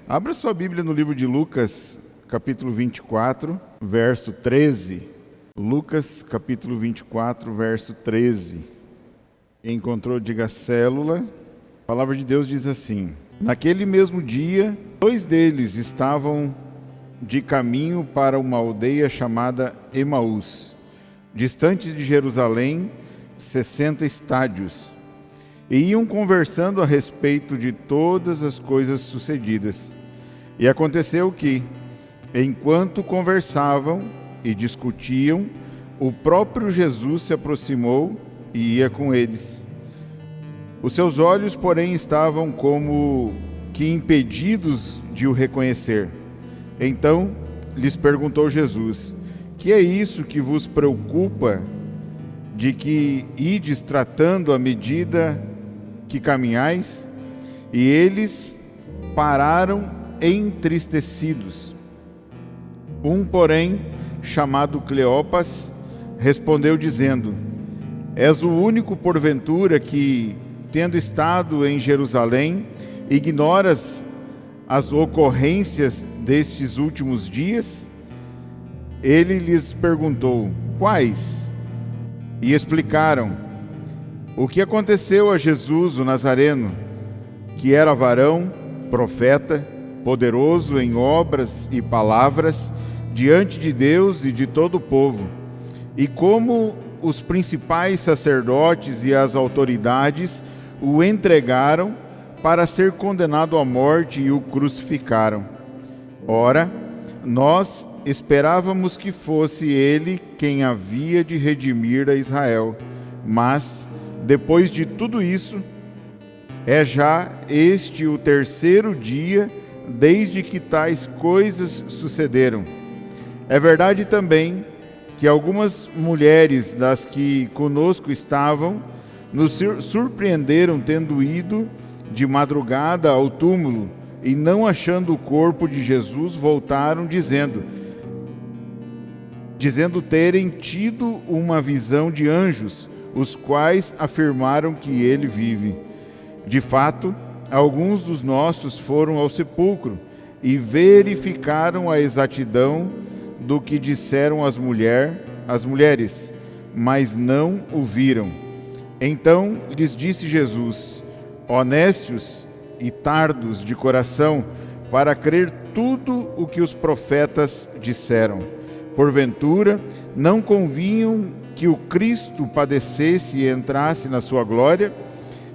Abra sua Bíblia no livro de Lucas, capítulo 24, verso 13. Lucas, capítulo 24, verso 13. Quem encontrou, diga célula. A palavra de Deus diz assim: naquele mesmo dia, 2 deles estavam de caminho para uma aldeia chamada Emaús, distante de Jerusalém, 60 estádios. E iam conversando a respeito de todas as coisas sucedidas. E aconteceu que, enquanto conversavam e discutiam, o próprio Jesus se aproximou e ia com eles. Os seus olhos, porém, estavam como que impedidos de o reconhecer. Então lhes perguntou Jesus: que é isso que vos preocupa, de que ides tratando à medida que caminhais? E eles pararam entristecidos. Um, porém, chamado Cleopas, respondeu dizendo: és o único, porventura, que, tendo estado em Jerusalém, ignoras as ocorrências destes últimos dias? Ele lhes perguntou: quais? E explicaram o que aconteceu a Jesus o Nazareno, que era varão, profeta, poderoso em obras e palavras diante de Deus e de todo o povo, e como os principais sacerdotes e as autoridades o entregaram para ser condenado à morte e o crucificaram. Ora, nós esperávamos que fosse ele quem havia de redimir a Israel, mas, depois de tudo isso, é já este o 3º dia desde que tais coisas sucederam. É verdade também que algumas mulheres das que conosco estavam nos surpreenderam tendo ido de madrugada ao túmulo e, não achando o corpo de Jesus, voltaram dizendo terem tido uma visão de anjos, os quais afirmaram que ele vive. De fato, alguns dos nossos foram ao sepulcro e verificaram a exatidão do que disseram as mulheres, mas não o viram. Então lhes disse Jesus: honestos e tardos de coração, para crer tudo o que os profetas disseram. Porventura, não convinham que o Cristo padecesse e entrasse na sua glória?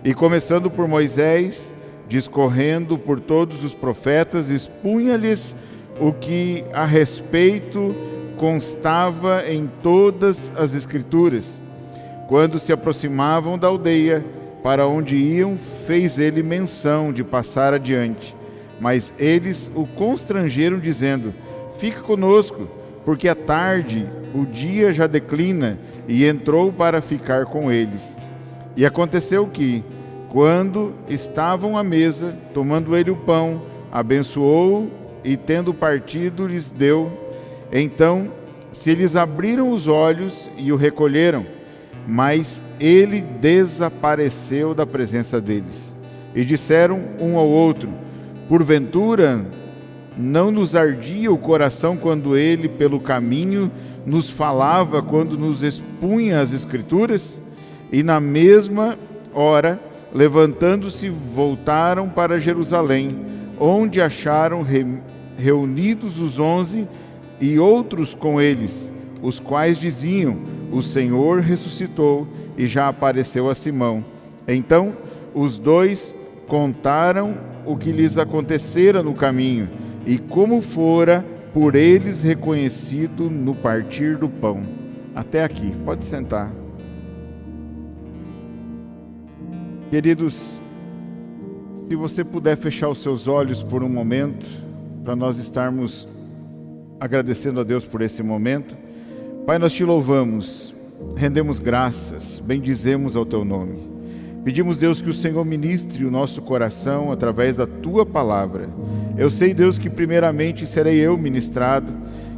E começando por Moisés, discorrendo por todos os profetas, expunha-lhes o que a respeito constava em todas as Escrituras. Quando se aproximavam da aldeia para onde iam, fez ele menção de passar adiante. Mas eles o constrangeram, dizendo: fica conosco, porque à tarde o dia já declina. E entrou para ficar com eles. E aconteceu que, quando estavam à mesa, tomando ele o pão, abençoou e, tendo partido, lhes deu. Então se lhes abriram os olhos e o recolheram, mas ele desapareceu da presença deles. E disseram um ao outro: porventura não nos ardia o coração quando ele pelo caminho nos falava, quando nos expunha as Escrituras? E na mesma hora, levantando-se, voltaram para Jerusalém, onde acharam reunidos os 11 e outros com eles, os quais diziam: o Senhor ressuscitou e já apareceu a Simão. Então os 2 contaram o que lhes acontecera no caminho e como fora por eles reconhecido no partir do pão. Até aqui, pode sentar. Queridos, se você puder fechar os seus olhos por um momento, para nós estarmos agradecendo a Deus por esse momento. Pai, nós te louvamos, rendemos graças, bendizemos ao teu nome. Pedimos, Deus, que o Senhor ministre o nosso coração através da tua palavra. Eu sei, Deus, que primeiramente serei eu ministrado,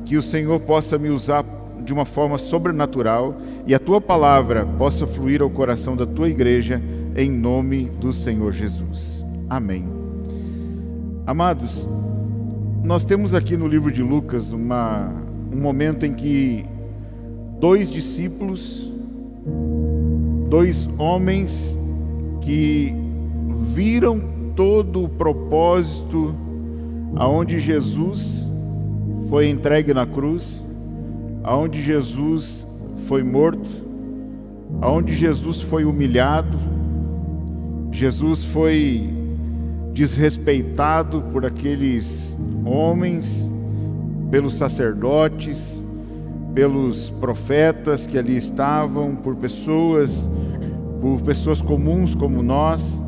que o Senhor possa me usar de uma forma sobrenatural e a tua palavra possa fluir ao coração da tua igreja, em nome do Senhor Jesus. Amém. Amados, nós temos aqui no livro de Lucas um momento em que dois discípulos, dois homens que viram todo o propósito aonde Jesus foi entregue na cruz, aonde Jesus foi morto, aonde Jesus foi humilhado, Jesus foi desrespeitado por aqueles homens, pelos sacerdotes, pelos profetas que ali estavam, por pessoas comuns como nós.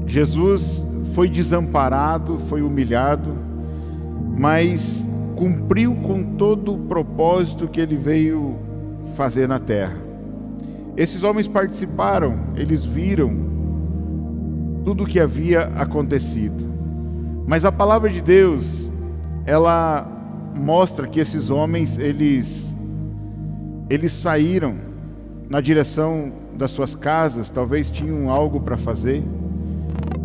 Jesus foi desamparado, foi humilhado, mas cumpriu com todo o propósito que ele veio fazer na terra. Esses homens participaram, eles viram tudo o que havia acontecido. Mas a palavra de Deus, ela mostra que esses homens, eles saíram na direção das suas casas, talvez tinham algo para fazer.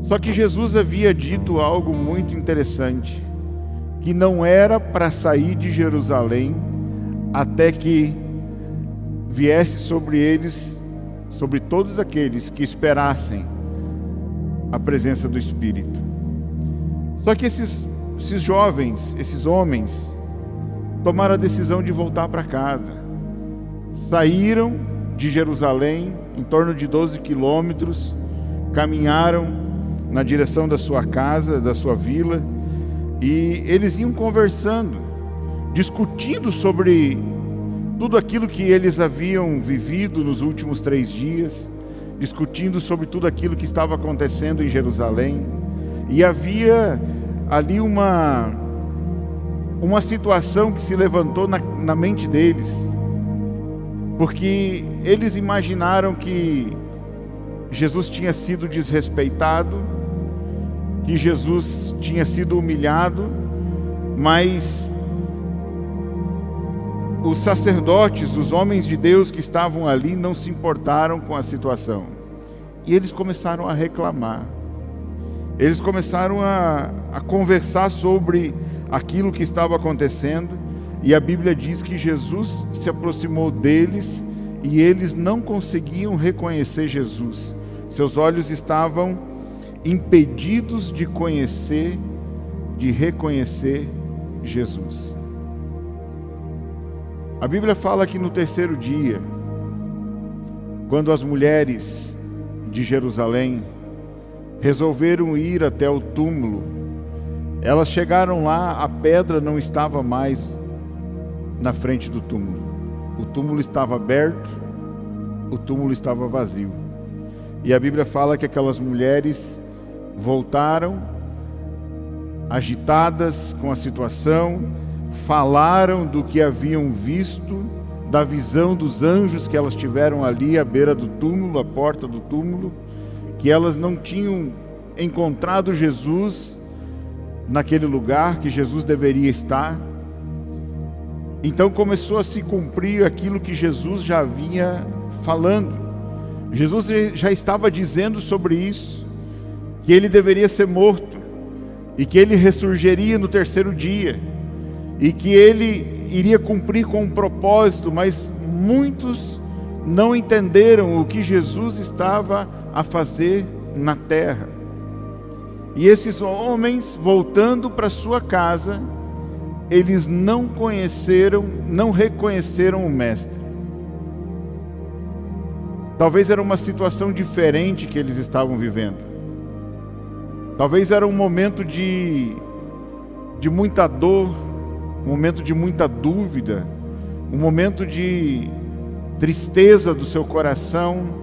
Só que Jesus havia dito algo muito interessante, que não era para sair de Jerusalém até que viesse sobre eles, sobre todos aqueles que esperassem a presença do Espírito. Só que esses jovens, esses homens, tomaram a decisão de voltar para casa. Saíram de Jerusalém, em torno de 12 quilômetros, caminharam na direção da sua casa, da sua vila, e eles iam conversando, discutindo sobre tudo aquilo que eles haviam vivido nos últimos 3 dias, discutindo sobre tudo aquilo que estava acontecendo em Jerusalém. E havia ali uma situação que se levantou na mente deles, porque eles imaginaram que Jesus tinha sido desrespeitado, que Jesus tinha sido humilhado, mas os sacerdotes, os homens de Deus que estavam ali não se importaram com a situação. E eles começaram a reclamar. Eles começaram a conversar sobre aquilo que estava acontecendo. E a Bíblia diz que Jesus se aproximou deles e eles não conseguiam reconhecer Jesus. Seus olhos estavam impedidos de conhecer, de reconhecer Jesus. A Bíblia fala que no 3º dia, quando as mulheres de Jerusalém resolveram ir até o túmulo, elas chegaram lá, a pedra não estava mais na frente do túmulo. O túmulo estava aberto, o túmulo estava vazio. E a Bíblia fala que aquelas mulheres voltaram, agitadas com a situação, falaram do que haviam visto, da visão dos anjos que elas tiveram ali à beira do túmulo, à porta do túmulo, que elas não tinham encontrado Jesus naquele lugar que Jesus deveria estar. Então começou a se cumprir aquilo que Jesus já vinha falando. Jesus já estava dizendo sobre isso, que ele deveria ser morto, e que ele ressurgiria no 3º dia, e que ele iria cumprir com um propósito, mas muitos não entenderam o que Jesus estava a fazer na terra. E esses homens, voltando para sua casa, eles não reconheceram o Mestre. Talvez era uma situação diferente que eles estavam vivendo. Talvez era um momento de muita dor, um momento de muita dúvida, um momento de tristeza do seu coração,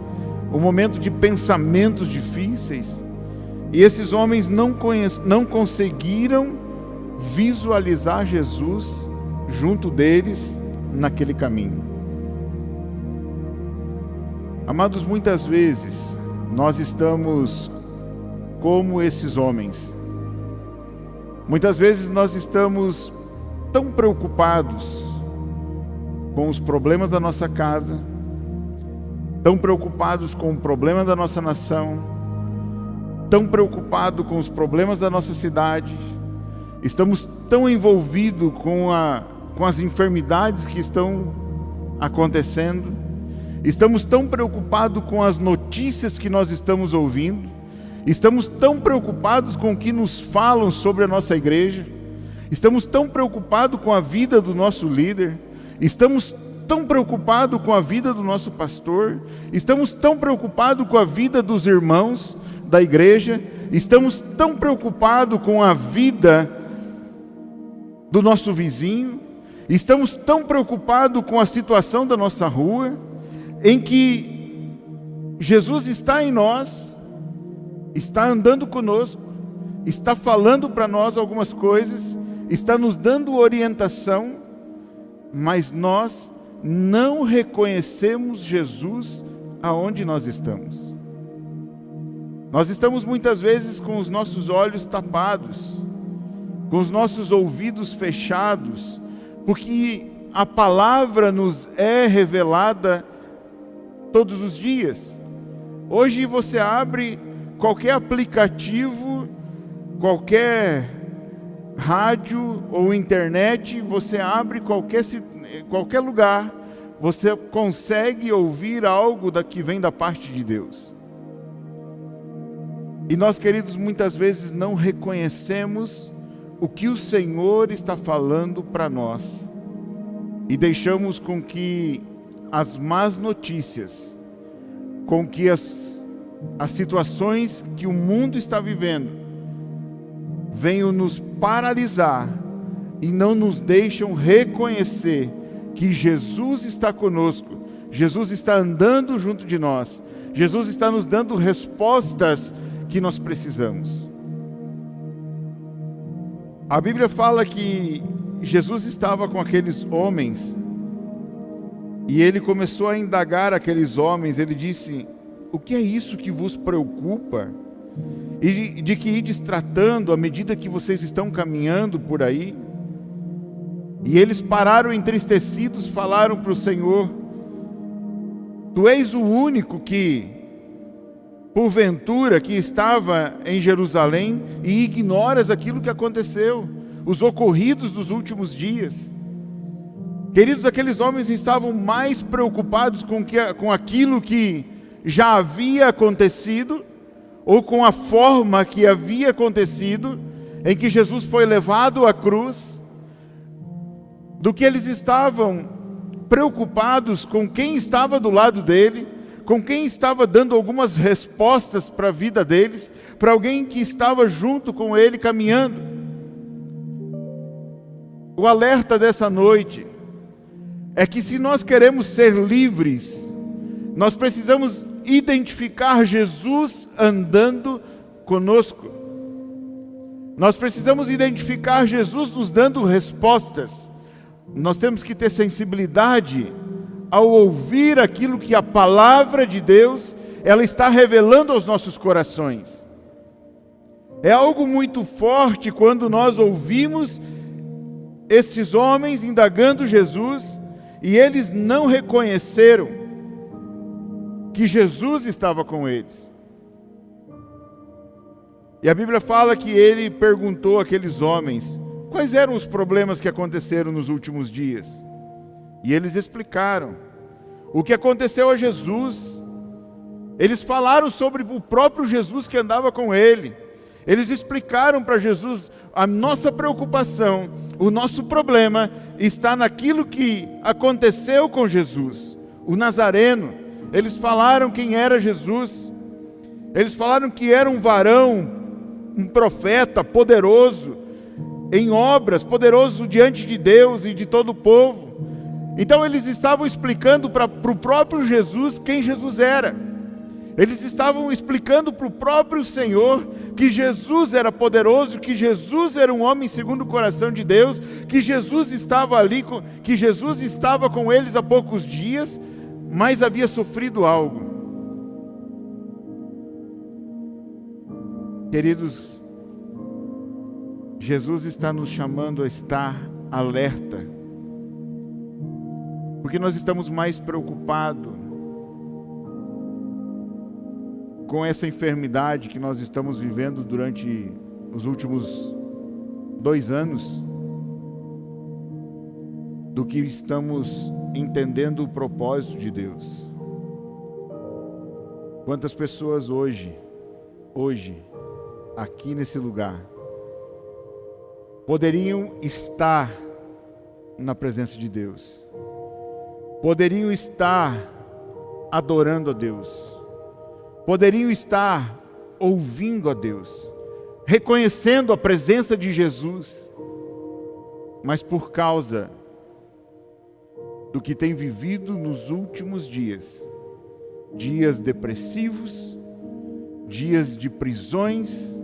um momento de pensamentos difíceis. E esses homens não conseguiram visualizar Jesus junto deles naquele caminho. Amados, muitas vezes nós estamos como esses homens. Muitas vezes nós estamos tão preocupados com os problemas da nossa casa, tão preocupados com o problema da nossa nação, tão preocupados com os problemas da nossa cidade, estamos tão envolvidos com as enfermidades que estão acontecendo, estamos tão preocupados com as notícias que nós estamos ouvindo, estamos tão preocupados com o que nos falam sobre a nossa igreja, estamos tão preocupados com a vida do nosso líder, estamos tão preocupados com a vida do nosso pastor, estamos tão preocupados com a vida dos irmãos da igreja, estamos tão preocupados com a vida do nosso vizinho, estamos tão preocupados com a situação da nossa rua, em que Jesus está em nós, está andando conosco, está falando para nós algumas coisas, está nos dando orientação, mas nós não reconhecemos Jesus aonde nós estamos. Nós estamos muitas vezes com os nossos olhos tapados, com os nossos ouvidos fechados, porque a palavra nos é revelada todos os dias. Hoje você abre qualquer aplicativo, qualquer rádio ou internet, você abre qualquer lugar, você consegue ouvir algo que vem da parte de Deus. E nós, queridos, muitas vezes não reconhecemos o que o Senhor está falando para nós e deixamos com que as más notícias, com que as situações que o mundo está vivendo venham nos paralisar e não nos deixam reconhecer que Jesus está conosco, Jesus está andando junto de nós, Jesus está nos dando respostas que nós precisamos. A Bíblia fala que Jesus estava com aqueles homens e ele começou a indagar aqueles homens. Ele disse: o que é isso que vos preocupa? E de que ides tratando à medida que vocês estão caminhando por aí? E eles pararam entristecidos, falaram para o Senhor: tu és o único que, porventura, que estava em Jerusalém e ignoras aquilo que aconteceu, os ocorridos dos últimos dias. Queridos, aqueles homens estavam mais preocupados com aquilo que já havia acontecido, ou com a forma que havia acontecido, em que Jesus foi levado à cruz, do que eles estavam preocupados com quem estava do lado dele, com quem estava dando algumas respostas para a vida deles, para alguém que estava junto com ele caminhando. O alerta dessa noite é que, se nós queremos ser livres, nós precisamos identificar Jesus andando conosco. Nós precisamos identificar Jesus nos dando respostas. Nós temos que ter sensibilidade ao ouvir aquilo que a palavra de Deus, ela está revelando aos nossos corações. É algo muito forte quando nós ouvimos estes homens indagando Jesus e eles não reconheceram que Jesus estava com eles. E a Bíblia fala que ele perguntou àqueles homens quais eram os problemas que aconteceram nos últimos dias. E eles explicaram o que aconteceu a Jesus. Eles falaram sobre o próprio Jesus que andava com ele. Eles explicaram para Jesus: a nossa preocupação, o nosso problema está naquilo que aconteceu com Jesus, o Nazareno. Eles falaram quem era Jesus. Eles falaram que era um varão, um profeta poderoso em obras, poderoso diante de Deus e de todo o povo. Então eles estavam explicando para o próprio Jesus quem Jesus era. Eles estavam explicando para o próprio Senhor que Jesus era poderoso, que Jesus era um homem segundo o coração de Deus, que Jesus estava ali, que Jesus estava com eles há poucos dias, mas havia sofrido algo. Queridos, Jesus está nos chamando a estar alerta, porque nós estamos mais preocupados com essa enfermidade que nós estamos vivendo durante os últimos 2 anos, do que estamos entendendo o propósito de Deus. Quantas pessoas hoje, aqui nesse lugar, poderiam estar na presença de Deus, poderiam estar adorando a Deus, poderiam estar ouvindo a Deus, reconhecendo a presença de Jesus, mas por causa do que tem vivido nos últimos dias, dias depressivos, dias de prisões,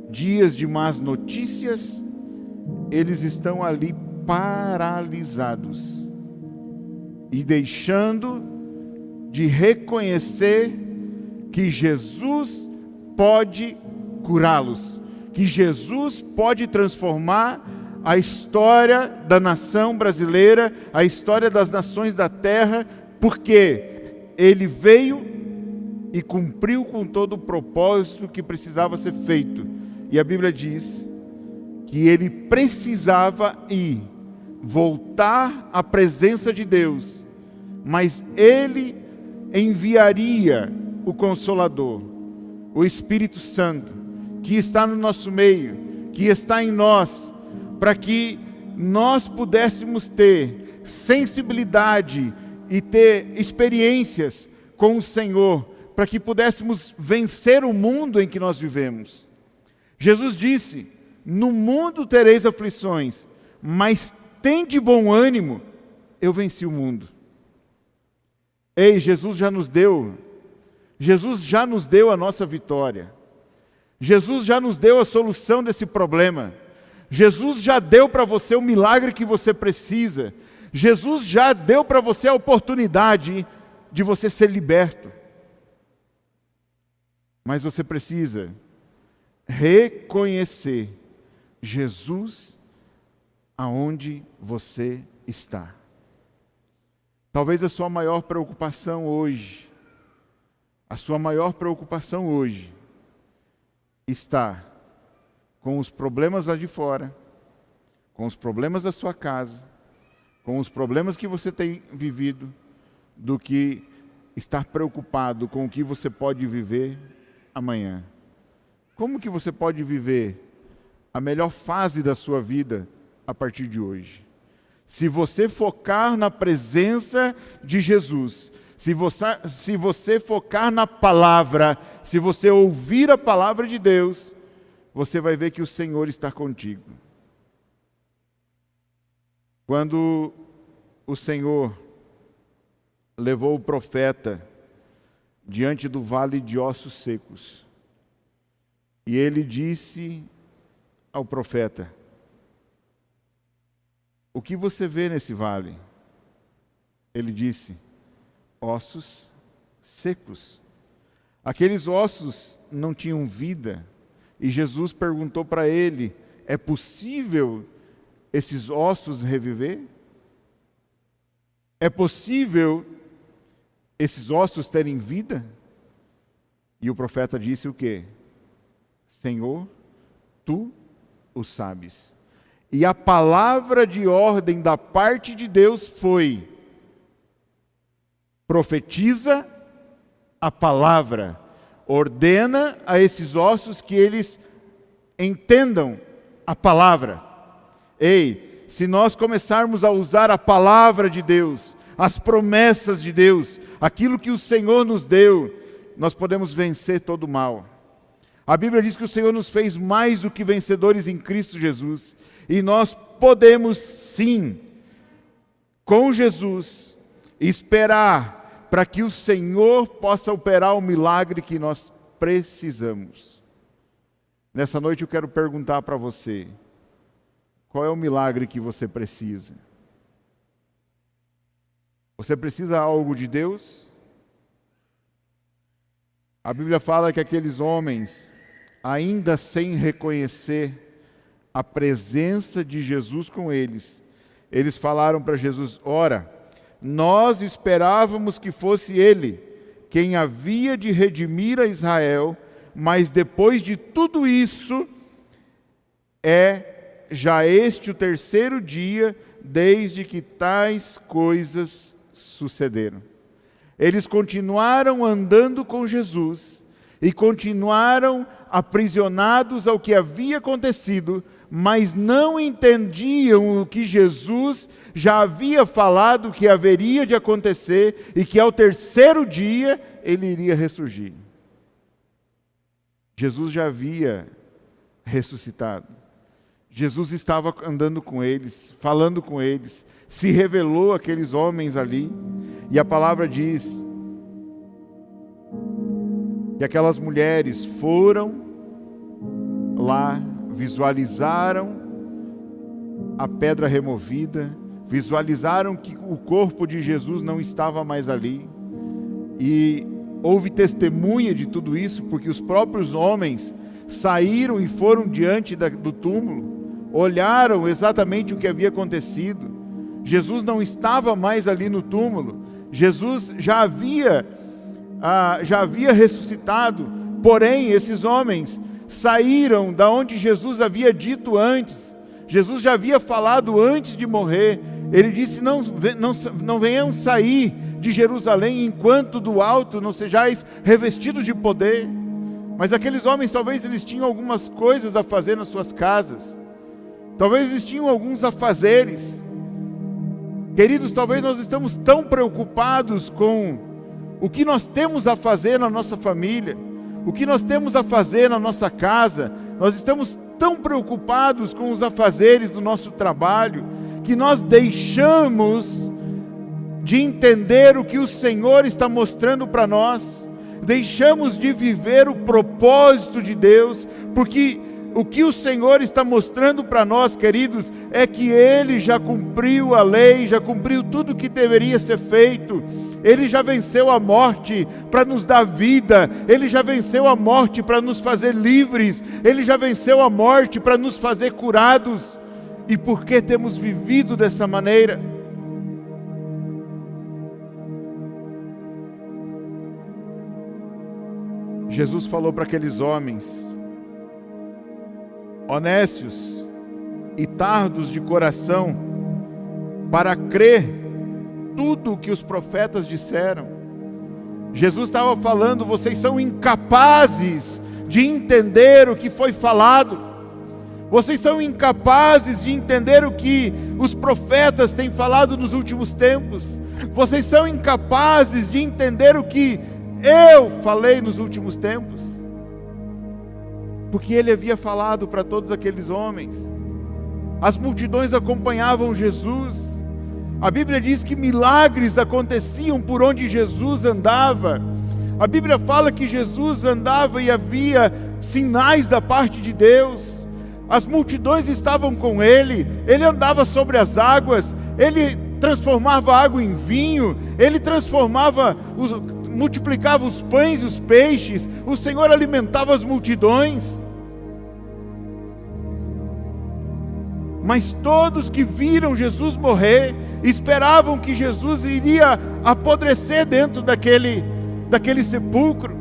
dias de más notícias, eles estão ali paralisados e deixando de reconhecer que Jesus pode curá-los, que Jesus pode transformar a história da nação brasileira, a história das nações da terra, porque Ele veio e cumpriu com todo o propósito que precisava ser feito. E a Bíblia diz que Ele precisava ir, voltar à presença de Deus, mas Ele enviaria o Consolador, o Espírito Santo, que está no nosso meio, que está em nós, para que nós pudéssemos ter sensibilidade e ter experiências com o Senhor, para que pudéssemos vencer o mundo em que nós vivemos. Jesus disse: no mundo tereis aflições, mas tende bom ânimo, eu venci o mundo. Ei, Jesus já nos deu a nossa vitória. Jesus já nos deu a solução desse problema. Jesus já deu para você o milagre que você precisa. Jesus já deu para você a oportunidade de você ser liberto. Mas você precisa reconhecer Jesus aonde você está. Talvez a sua maior preocupação hoje está com os problemas lá de fora, com os problemas da sua casa, com os problemas que você tem vivido, do que estar preocupado com o que você pode viver amanhã. Como que você pode viver a melhor fase da sua vida a partir de hoje? Se você focar na presença de Jesus, se você focar na palavra, se você ouvir a palavra de Deus, você vai ver que o Senhor está contigo. Quando o Senhor levou o profeta diante do vale de ossos secos, e ele disse ao profeta: o que você vê nesse vale? Ele disse: ossos secos. Aqueles ossos não tinham vida. E Jesus perguntou para ele: é possível esses ossos reviver? É possível esses ossos terem vida? E o profeta disse o quê? Senhor, tu o sabes. E a palavra de ordem da parte de Deus foi: profetiza a palavra, ordena a esses ossos que eles entendam a palavra. Ei, se nós começarmos a usar a palavra de Deus, as promessas de Deus, aquilo que o Senhor nos deu, nós podemos vencer todo o mal. A Bíblia diz que o Senhor nos fez mais do que vencedores em Cristo Jesus. E nós podemos sim, com Jesus, esperar para que o Senhor possa operar o milagre que nós precisamos. Nessa noite eu quero perguntar para você: qual é o milagre que você precisa? Você precisa de algo de Deus? A Bíblia fala que aqueles homens, ainda sem reconhecer a presença de Jesus com eles, eles falaram para Jesus: ora, nós esperávamos que fosse Ele quem havia de redimir a Israel, mas depois de tudo isso, é já este o terceiro dia desde que tais coisas sucederam. Eles continuaram andando com Jesus e continuaram aprisionados ao que havia acontecido, mas não entendiam o que Jesus já havia falado que haveria de acontecer e que ao terceiro dia ele iria ressurgir. Jesus já havia ressuscitado. Jesus estava andando com eles, falando com eles, se revelou àqueles homens ali, e a palavra diz que aquelas mulheres foram lá, visualizaram a pedra removida, visualizaram que o corpo de Jesus não estava mais ali, e houve testemunha de tudo isso, porque os próprios homens saíram e foram diante do túmulo, olharam exatamente o que havia acontecido. Jesus não estava mais ali no túmulo, Jesus já havia ressuscitado, porém esses homens saíram da onde Jesus havia dito antes. Jesus já havia falado antes de morrer. Ele disse: não venham sair de Jerusalém enquanto do alto não sejais revestidos de poder. Mas aqueles homens, talvez eles tinham algumas coisas a fazer nas suas casas, talvez eles tinham alguns afazeres. Queridos, talvez nós estamos tão preocupados com o que nós temos a fazer na nossa família, o que nós temos a fazer na nossa casa, nós estamos tão preocupados com os afazeres do nosso trabalho, que nós deixamos de entender o que o Senhor está mostrando para nós, deixamos de viver o propósito de Deus, porque o que o Senhor está mostrando para nós, queridos, é que Ele já cumpriu a lei, já cumpriu tudo o que deveria ser feito. Ele já venceu a morte para nos dar vida, Ele já venceu a morte para nos fazer livres, Ele já venceu a morte para nos fazer curados. E por que temos vivido dessa maneira? Jesus falou para aqueles homens, honestos e tardos de coração, para crer tudo o que os profetas disseram. Jesus estava falando: vocês são incapazes de entender o que foi falado, vocês são incapazes de entender o que os profetas têm falado nos últimos tempos, vocês são incapazes de entender o que eu falei nos últimos tempos. Porque Ele havia falado para todos aqueles homens. As multidões acompanhavam Jesus. A Bíblia diz que milagres aconteciam por onde Jesus andava. A Bíblia fala que Jesus andava e havia sinais da parte de Deus. As multidões estavam com Ele. Ele andava sobre as águas. Ele transformava água em vinho. Ele multiplicava os pães e os peixes. O Senhor alimentava as multidões. Mas todos que viram Jesus morrer, esperavam que Jesus iria apodrecer dentro daquele sepulcro.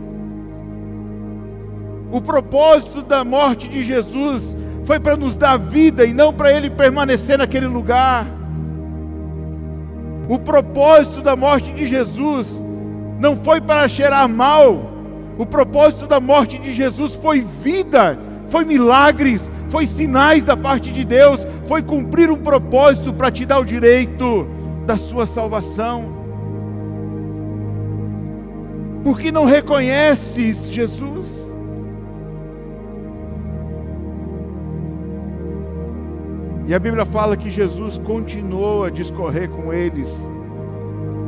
O propósito da morte de Jesus foi para nos dar vida e não para Ele permanecer naquele lugar. O propósito da morte de Jesus não foi para cheirar mal. O propósito da morte de Jesus foi vida, foi milagres, foi sinais da parte de Deus, foi cumprir um propósito para te dar o direito da sua salvação. Por que não reconheces Jesus? E a Bíblia fala que Jesus continuou a discorrer com eles,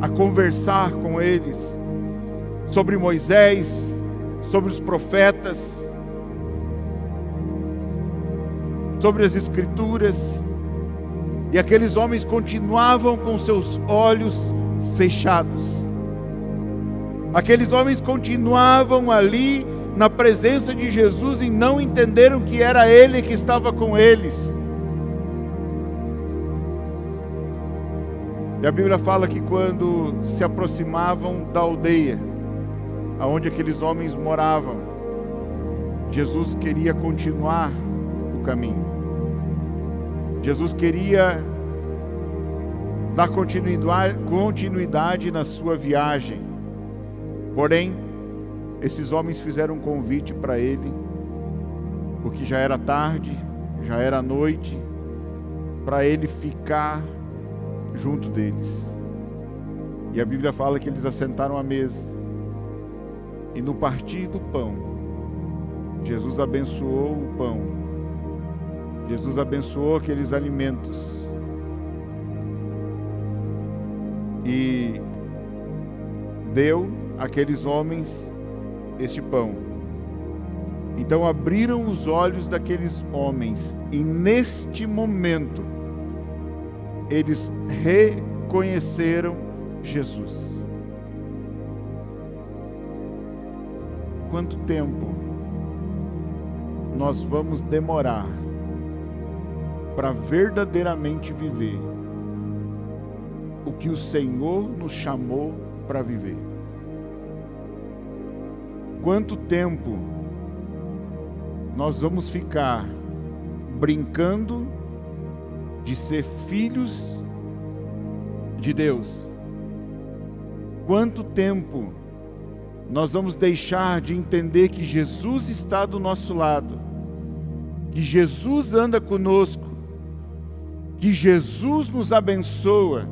a conversar com eles, sobre Moisés, sobre os profetas, sobre as Escrituras, e aqueles homens continuavam com seus olhos fechados. Aqueles homens continuavam ali na presença de Jesus e não entenderam que era Ele que estava com eles. E a Bíblia fala que quando se aproximavam da aldeia aonde aqueles homens moravam, Jesus queria continuar o caminho. Jesus queria dar continuidade na sua viagem. Porém, esses homens fizeram um convite para ele, porque já era tarde, já era noite, para ele ficar junto deles. E a Bíblia fala que eles assentaram à mesa, e no partir do pão, Jesus abençoou o pão, Jesus abençoou aqueles alimentos, e deu àqueles homens este pão. Então abriram os olhos daqueles homens, e neste momento eles reconheceram Jesus. Quanto tempo nós vamos demorar para verdadeiramente viver o que o Senhor nos chamou para viver? Quanto tempo nós vamos ficar brincando de ser filhos de Deus? Quanto tempo nós vamos deixar de entender que Jesus está do nosso lado, que Jesus anda conosco, que Jesus nos abençoa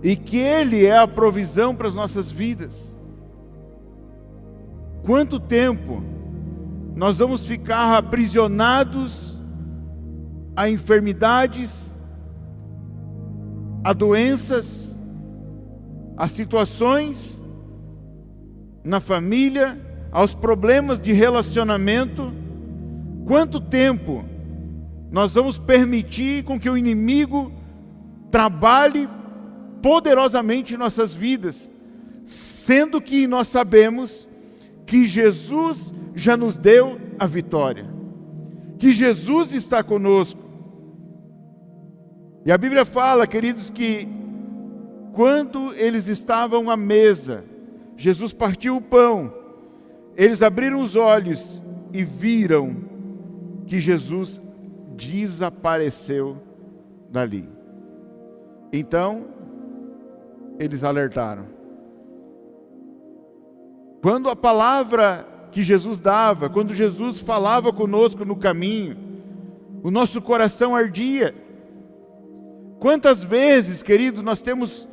e que Ele é a provisão para as nossas vidas? Quanto tempo nós vamos ficar aprisionados a enfermidades, a doenças, a situações na família, aos problemas de relacionamento? Quanto tempo nós vamos permitir com que o inimigo trabalhe poderosamente em nossas vidas, sendo que nós sabemos que Jesus já nos deu a vitória, que Jesus está conosco? E a Bíblia fala, queridos, que quando eles estavam à mesa, Jesus partiu o pão, eles abriram os olhos e viram que Jesus desapareceu dali. Então, eles alertaram. Quando a palavra que Jesus dava, quando Jesus falava conosco no caminho, o nosso coração ardia. Quantas vezes, querido, nós temos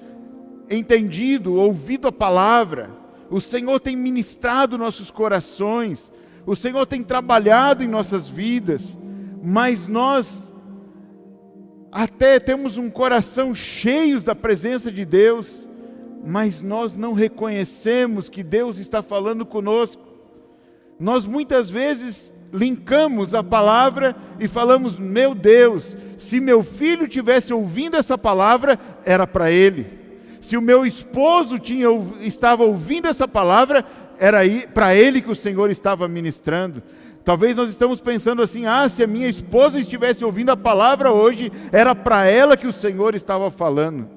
entendido, ouvido a palavra, o Senhor tem ministrado nossos corações, o Senhor tem trabalhado em nossas vidas, mas nós até temos um coração cheio da presença de Deus, mas nós não reconhecemos que Deus está falando conosco. Nós muitas vezes linkamos a palavra e falamos: meu Deus, se meu filho tivesse ouvindo essa palavra, era para ele. Se o meu esposo estava ouvindo essa palavra, era para ele que o Senhor estava ministrando. Talvez nós estamos pensando assim: se a minha esposa estivesse ouvindo a palavra hoje, era para ela que o Senhor estava falando.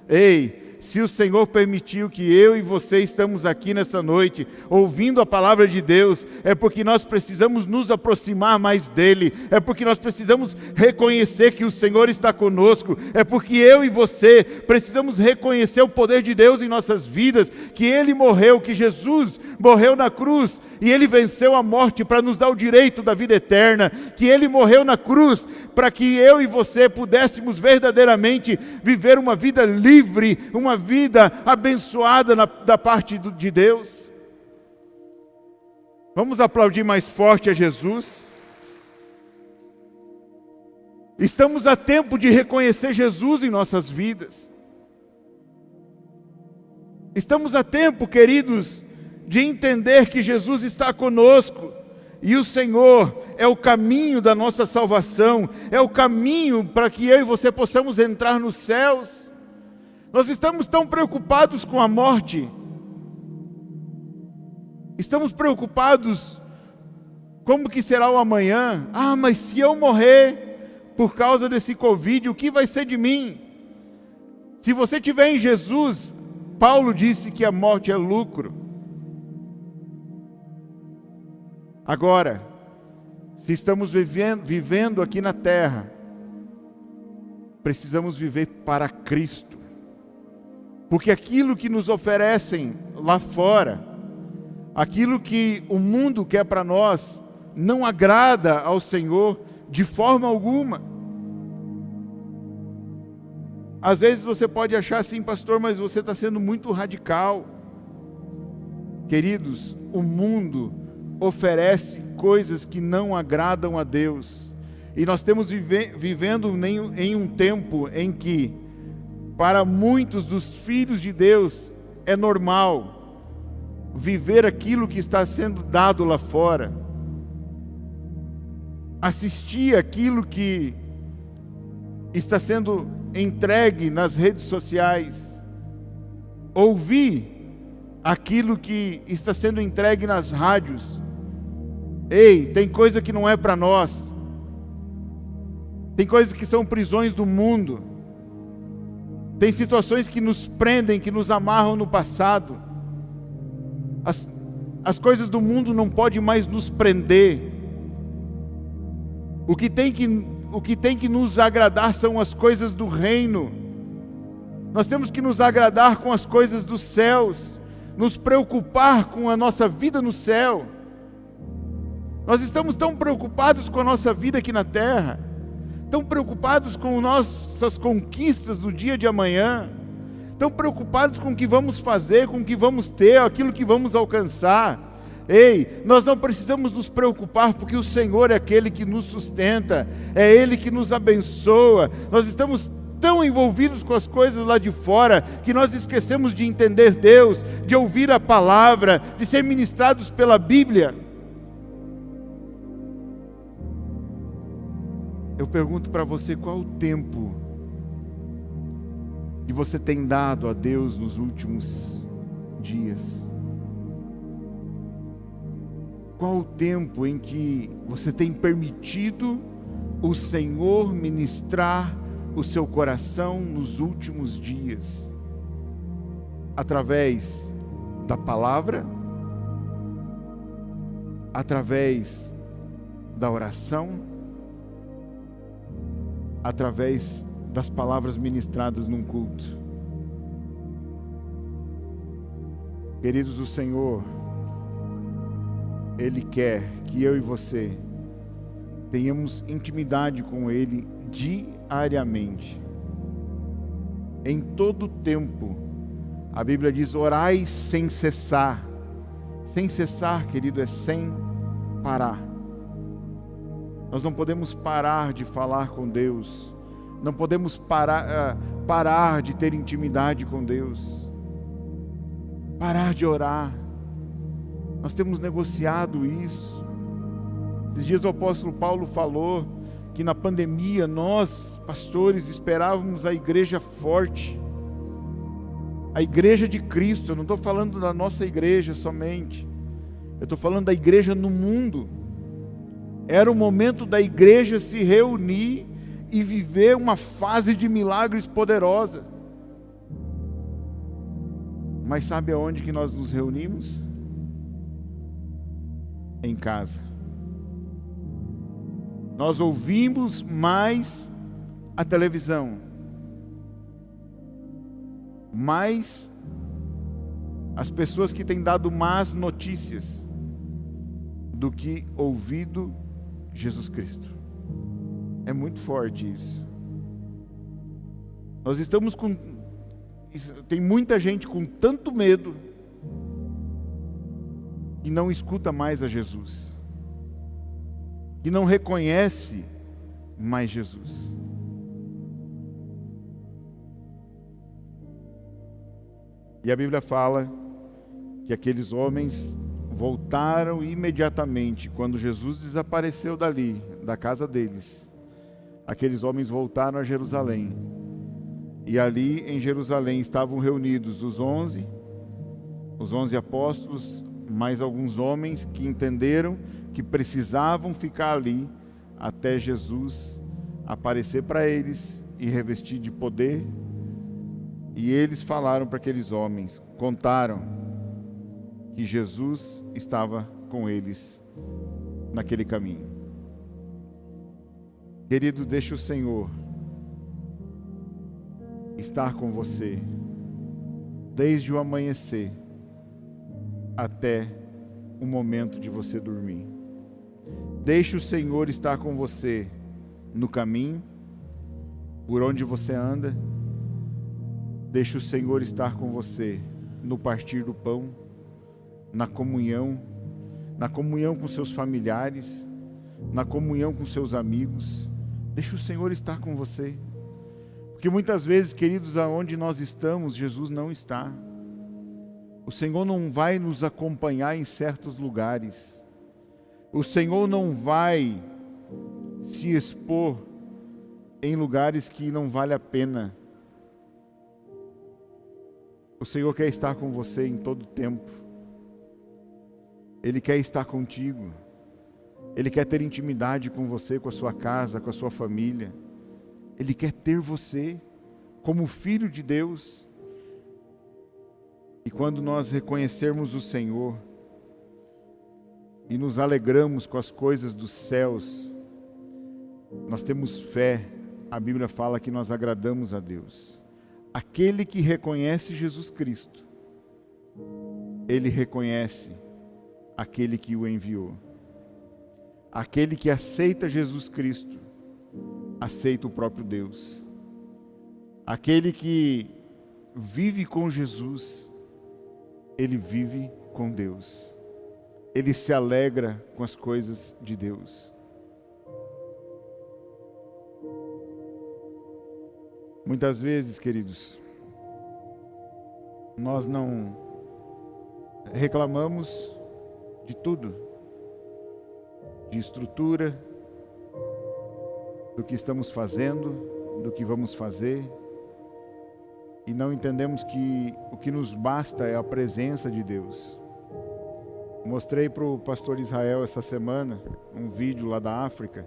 Ei, se o Senhor permitiu que eu e você estamos aqui nessa noite, ouvindo a palavra de Deus, é porque nós precisamos nos aproximar mais dEle, é porque nós precisamos reconhecer que o Senhor está conosco, é porque eu e você precisamos reconhecer o poder de Deus em nossas vidas, que Ele morreu, que Jesus morreu na cruz, e Ele venceu a morte para nos dar o direito da vida eterna, que Ele morreu na cruz para que eu e você pudéssemos verdadeiramente viver uma vida livre, uma vida abençoada da parte de Deus. Vamos aplaudir mais forte a Jesus. Estamos a tempo de reconhecer Jesus em nossas vidas. Estamos a tempo, queridos, de entender que Jesus está conosco, e o Senhor é o caminho da nossa salvação, é o caminho para que eu e você possamos entrar nos céus. Nós estamos tão preocupados com a morte, estamos preocupados como que será o amanhã. Mas se eu morrer por causa desse Covid, o que vai ser de mim? Se você estiver em Jesus, Paulo disse que a morte é lucro. Agora, se estamos vivendo aqui na terra, precisamos viver para Cristo. Porque aquilo que nos oferecem lá fora, aquilo que o mundo quer para nós, não agrada ao Senhor de forma alguma. Às vezes você pode achar assim, pastor, mas você está sendo muito radical. Queridos, o mundo oferece coisas que não agradam a Deus. E nós estamos vivendo em um tempo em que, para muitos dos filhos de Deus, é normal viver aquilo que está sendo dado lá fora, assistir aquilo que está sendo entregue nas redes sociais, ouvir aquilo que está sendo entregue nas rádios. Ei, tem coisa que não é para nós, tem coisas que são prisões do mundo, tem situações que nos prendem, que nos amarram no passado. As coisas do mundo não podem mais nos prender. O que tem que nos agradar são as coisas do reino. Nós temos que nos agradar com as coisas dos céus, nos preocupar com a nossa vida no céu. Nós estamos tão preocupados com a nossa vida aqui na terra, tão preocupados com nossas conquistas do dia de amanhã, tão preocupados com o que vamos fazer, com o que vamos ter, aquilo que vamos alcançar. Ei, nós não precisamos nos preocupar, porque o Senhor é aquele que nos sustenta, é Ele que nos abençoa. Nós estamos tão envolvidos com as coisas lá de fora, que nós esquecemos de entender Deus, de ouvir a palavra, de ser ministrados pela Bíblia. Eu pergunto para você, qual o tempo que você tem dado a Deus nos últimos dias? Qual o tempo em que você tem permitido o Senhor ministrar o seu coração nos últimos dias? Através da palavra, através da oração, através das palavras ministradas num culto. Queridos, o Senhor, Ele quer que eu e você tenhamos intimidade com Ele diariamente, em todo tempo. A Bíblia diz: orai sem cessar. Sem cessar, querido, é sem parar. Nós não podemos parar de falar com Deus, não podemos parar de ter intimidade com Deus, parar de orar. Nós temos negociado isso. Esses dias o apóstolo Paulo falou que na pandemia nós, pastores, esperávamos a igreja forte, a igreja de Cristo. Eu não estou falando da nossa igreja somente, eu estou falando da igreja no mundo. Era o momento da igreja se reunir e viver uma fase de milagres poderosa. Mas sabe aonde que nós nos reunimos? Em casa. Nós ouvimos mais a televisão, mais as pessoas que têm dado más notícias, do que ouvido Jesus Cristo. É muito forte isso. Nós estamos com... Tem muita gente com tanto medo que não escuta mais a Jesus, que não reconhece mais Jesus. E a Bíblia fala que aqueles homens voltaram imediatamente, quando Jesus desapareceu dali, da casa deles. Aqueles homens voltaram a Jerusalém. E ali em Jerusalém estavam reunidos os 11 apóstolos, mais alguns homens que entenderam que precisavam ficar ali até Jesus aparecer para eles e revestir de poder. E eles falaram para aqueles homens, contaram que Jesus estava com eles naquele caminho. Querido, deixa o Senhor estar com você, desde o amanhecer até o momento de você dormir. Deixe o Senhor estar com você no caminho, por onde você anda. Deixe o Senhor estar com você no partir do pão, na comunhão com seus familiares, na comunhão com seus amigos. Deixe o Senhor estar com você. Porque muitas vezes, queridos, aonde nós estamos, Jesus não está. O Senhor não vai nos acompanhar em certos lugares. O Senhor não vai se expor em lugares que não vale a pena. O Senhor quer estar com você em todo tempo. Ele quer estar contigo. Ele quer ter intimidade com você, com a sua casa, com a sua família. Ele quer ter você como filho de Deus. E quando nós reconhecermos o Senhor e nos alegramos com as coisas dos céus, nós temos fé. A Bíblia fala que nós agradamos a Deus. Aquele que reconhece Jesus Cristo, ele reconhece aquele que o enviou. Aquele que aceita Jesus Cristo, aceita o próprio Deus. Aquele que vive com Jesus, ele vive com Deus. Ele se alegra com as coisas de Deus. Muitas vezes, queridos, nós não reclamamos de tudo, de estrutura, do que estamos fazendo, do que vamos fazer, e não entendemos que o que nos basta é a presença de Deus. Mostrei para o pastor Israel essa semana um vídeo lá da África,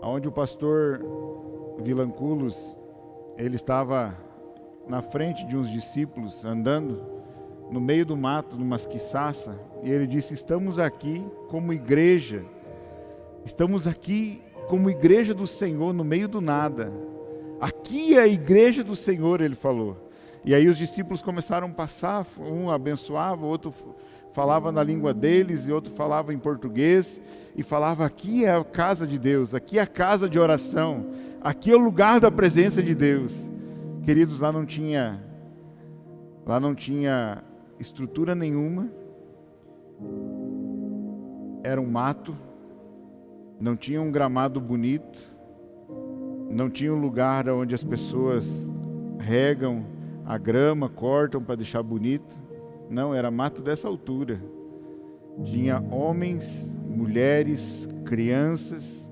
onde o pastor Vilanculos, ele estava na frente de uns discípulos, andando no meio do mato, numa quiçaça, e ele disse: estamos aqui como igreja do Senhor no meio do nada. Aqui é a igreja do Senhor, ele falou. E aí os discípulos começaram a passar, um abençoava, o outro falava na língua deles, e outro falava em português, e falava: aqui é a casa de Deus, aqui é a casa de oração, aqui é o lugar da presença de Deus. Queridos, lá não tinha estrutura nenhuma, era um mato, não tinha um gramado bonito, não tinha um lugar onde as pessoas regam a grama, cortam para deixar bonito. Não, era mato dessa altura. Tinha homens, mulheres, crianças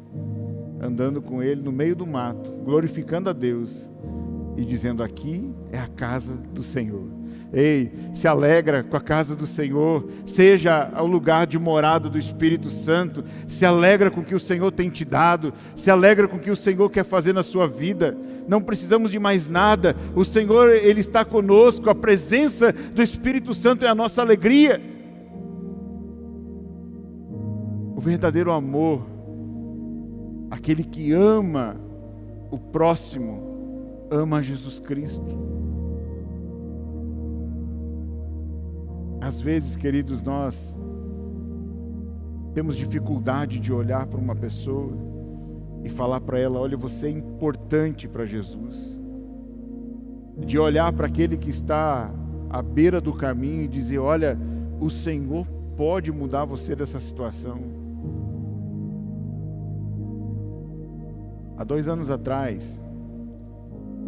andando com ele no meio do mato, glorificando a Deus e dizendo: aqui é a casa do Senhor. Ei, se alegra com a casa do Senhor, seja o lugar de morada do Espírito Santo, se alegra com o que o Senhor tem te dado, se alegra com o que o Senhor quer fazer na sua vida. Não precisamos de mais nada, o Senhor, Ele está conosco, a presença do Espírito Santo é a nossa alegria. O verdadeiro amor, aquele que ama o próximo, ama Jesus Cristo. Às vezes, queridos, nós temos dificuldade de olhar para uma pessoa e falar para ela: olha, você é importante para Jesus. De olhar para aquele que está à beira do caminho e dizer: olha, o Senhor pode mudar você dessa situação. Há 2 anos atrás,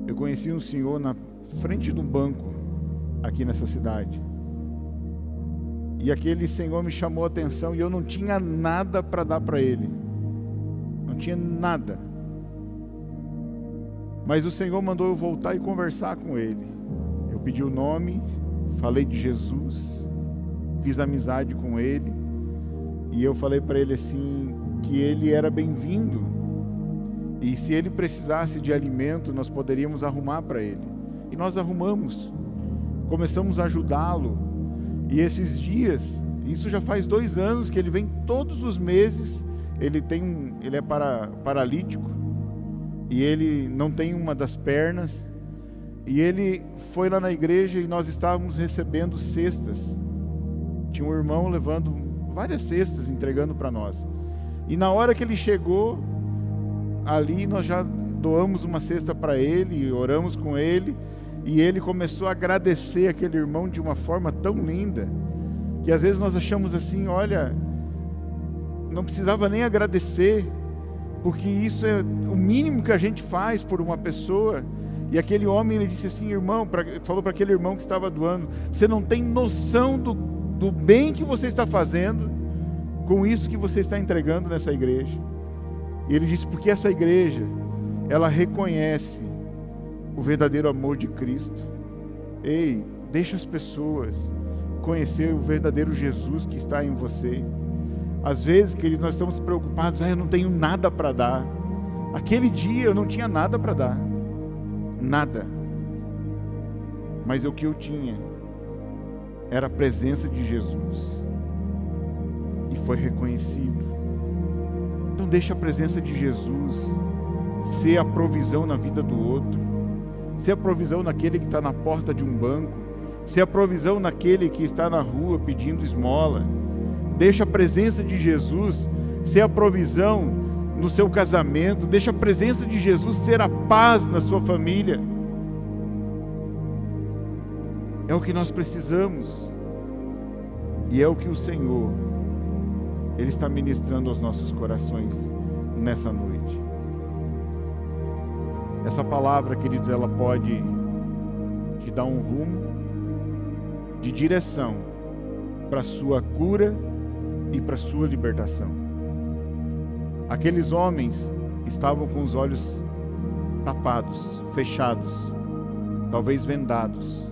eu conheci um senhor na frente de um banco aqui nessa cidade. E aquele senhor me chamou a atenção e eu não tinha nada para dar para ele. Não tinha nada. Mas o Senhor mandou eu voltar e conversar com ele. Eu pedi o nome, falei de Jesus, fiz amizade com ele. E eu falei para ele assim, que ele era bem-vindo. E se ele precisasse de alimento, nós poderíamos arrumar para ele. E nós arrumamos. Começamos a ajudá-lo. E esses dias, isso já faz 2 anos que ele vem todos os meses. Ele é paralítico, e ele não tem uma das pernas, e ele foi lá na igreja e nós estávamos recebendo cestas. Tinha um irmão levando várias cestas, entregando para nós. E na hora que ele chegou ali, nós já doamos uma cesta para ele, oramos com ele, e ele começou a agradecer aquele irmão de uma forma tão linda, que às vezes nós achamos assim, olha, não precisava nem agradecer, porque isso é o mínimo que a gente faz por uma pessoa. E aquele homem, ele disse assim, irmão, falou para aquele irmão que estava doando, você não tem noção do bem que você está fazendo com isso que você está entregando nessa igreja. E ele disse, porque essa igreja, ela reconhece o verdadeiro amor de Cristo. Ei, deixa as pessoas conhecer o verdadeiro Jesus que está em você. Às vezes, querido, nós estamos preocupados, eu não tenho nada para dar. Aquele dia eu não tinha nada para dar, nada, mas o que eu tinha era a presença de Jesus, e foi reconhecido. Então deixa a presença de Jesus ser a provisão na vida do outro, ser a provisão naquele que está na porta de um banco, ser a provisão naquele que está na rua pedindo esmola. Deixa a presença de Jesus ser a provisão no seu casamento, deixa a presença de Jesus ser a paz na sua família. É o que nós precisamos, e é o que o Senhor, Ele está ministrando aos nossos corações nessa noite. Essa palavra, queridos, ela pode te dar um rumo de direção para a sua cura e para a sua libertação. Aqueles homens estavam com os olhos tapados, fechados, talvez vendados.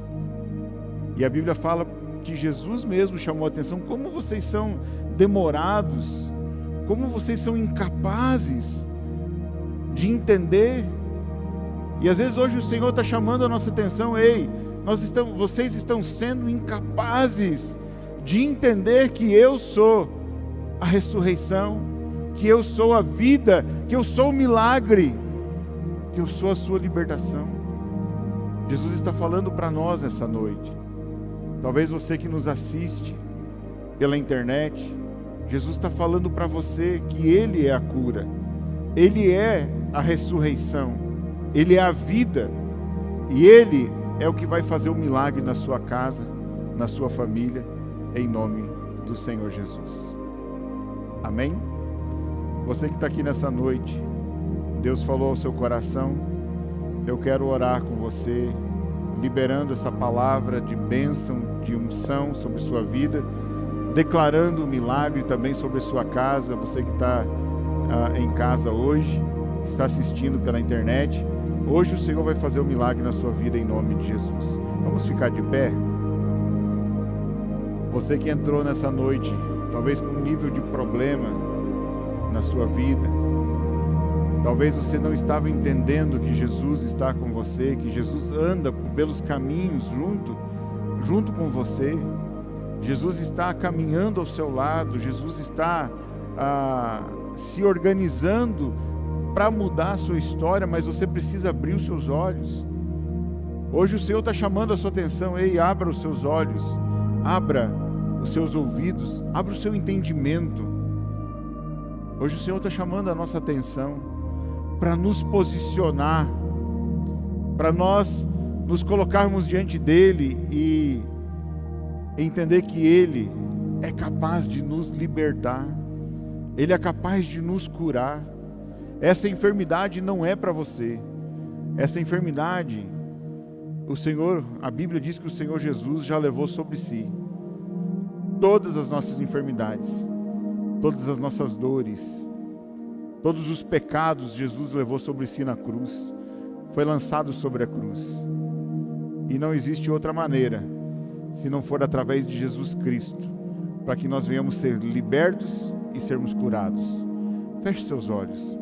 E a Bíblia fala que Jesus mesmo chamou a atenção, como vocês são demorados, como vocês são incapazes de entender. E às vezes hoje o Senhor está chamando a nossa atenção, ei, vocês estão sendo incapazes de entender que eu sou a ressurreição, que eu sou a vida, que eu sou o milagre, que eu sou a sua libertação. Jesus está falando para nós essa noite. Talvez você que nos assiste pela internet, Jesus está falando para você que Ele é a cura, Ele é a ressurreição, Ele é a vida, e Ele é o que vai fazer o milagre na sua casa, na sua família, em nome do Senhor Jesus. Amém? Você que está aqui nessa noite, Deus falou ao seu coração, eu quero orar com você, liberando essa palavra de bênção, de unção sobre sua vida, declarando o milagre também sobre sua casa. Você que está em casa hoje, está assistindo pela internet, hoje o Senhor vai fazer o milagre na sua vida em nome de Jesus. Vamos ficar de pé? Você que entrou nessa noite, talvez com um nível de problema na sua vida, talvez você não estava entendendo que Jesus está com você, que Jesus anda pelos caminhos junto com você. Jesus está caminhando ao seu lado, Jesus está se organizando para mudar a sua história, mas você precisa abrir os seus olhos. Hoje o Senhor está chamando a sua atenção, ei, abra os seus olhos, abra os seus ouvidos, abra o seu entendimento. Hoje o Senhor está chamando a nossa atenção para nos posicionar, para nós nos colocarmos diante dEle e entender que Ele é capaz de nos libertar, Ele é capaz de nos curar. Essa enfermidade não é para você. Essa enfermidade, a Bíblia diz que o Senhor Jesus já levou sobre si todas as nossas enfermidades, todas as nossas dores, todos os pecados Jesus levou sobre si na cruz, foi lançado sobre a cruz. E não existe outra maneira, se não for através de Jesus Cristo, para que nós venhamos ser libertos e sermos curados. Feche seus olhos,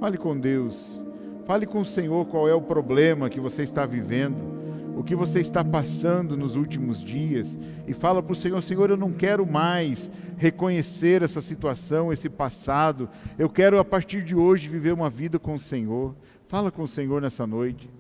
fale com Deus, fale com o Senhor qual é o problema que você está vivendo. o que você está passando nos últimos dias, e fala para o Senhor: Senhor, eu não quero mais reconhecer essa situação, esse passado, eu quero a partir de hoje viver uma vida com o Senhor. Fala com o Senhor nessa noite.